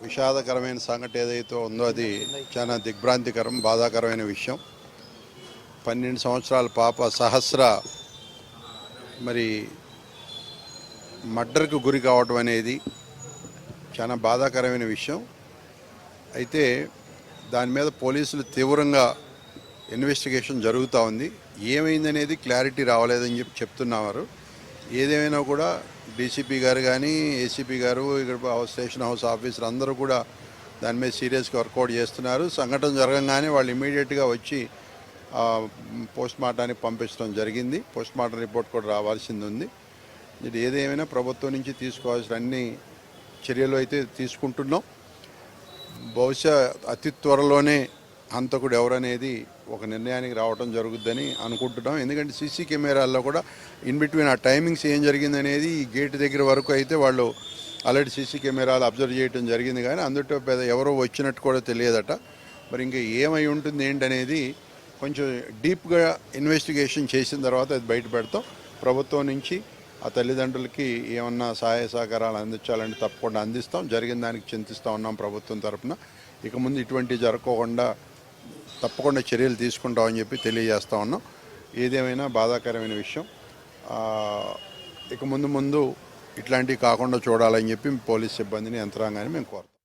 విషాదకరమైన సంఘటన ఏదైతే ఉందో అది చాలా దిగ్భ్రాంతికరం, బాధాకరమైన విషయం. 12 సంవత్సరాల పాప సహస్ర మరి మర్డర్కు గురి కావడం అనేది చాలా బాధాకరమైన విషయం. అయితే దాని మీద పోలీసులు తీవ్రంగా ఇన్వెస్టిగేషన్ జరుగుతూ ఉంది. ఏమైందనేది క్లారిటీ రావలేదని చెప్తున్నారు. ఏదేమైనా కూడా డీసీపీ గారు కానీ, ఏసీపీ గారు, ఇక్కడ స్టేషన్ హౌస్ ఆఫీసర్ అందరూ కూడా దాని మీద సీరియస్గా వర్కౌట్ చేస్తున్నారు. సంఘటన జరగగానే వాళ్ళు ఇమీడియట్గా వచ్చి పోస్ట్ మార్టానికి పంపించడం జరిగింది. పోస్ట్ మార్టం రిపోర్ట్ కూడా రావాల్సింది ఉంది. ఇది ఏదేమైనా ప్రభుత్వం నుంచి తీసుకోవాల్సిన అన్ని చర్యలు అయితే తీసుకుంటున్నాం. బహుశా అతి త్వరలోనే హంతకుడు ఎవరనేది ఒక నిర్ణయానికి రావడం జరుగుద్దని అనుకుంటున్నాం. ఎందుకంటే సీసీ కెమెరాల్లో కూడా ఇన్ బిట్వీన్ ఆ టైమింగ్స్ ఏం జరిగిందనేది ఈ గేట్ దగ్గర వరకు అయితే వాళ్ళు ఆల్రెడీ సీసీ కెమెరాలు అబ్జర్వ్ చేయడం జరిగింది. కానీ అందులో పెద్ద ఎవరో వచ్చినట్టు కూడా తెలియదట. మరి ఇంకా ఏమై ఉంటుంది ఏంటనేది కొంచెం డీప్గా ఇన్వెస్టిగేషన్ చేసిన తర్వాత అది బయట పెడతాం. ప్రభుత్వం నుంచి ఆ తల్లిదండ్రులకి ఏమన్నా సహాయ సహకారాలు అందించాలంటే తప్పకుండా అందిస్తాం. జరిగిన దానికి చింతిస్తూ ఉన్నాం ప్రభుత్వం తరఫున. ఇక ముందు ఇటువంటివి జరగకుండా తప్పకుండా చర్యలు తీసుకుంటామని చెప్పి తెలియజేస్తూ ఉన్నాం. ఏదేమైనా బాధాకరమైన విషయం. ఇక ముందు ఇట్లాంటివి కాకుండా చూడాలని చెప్పి పోలీస్ సిబ్బందిని, యంత్రాంగాన్ని మేము కోరుతాం.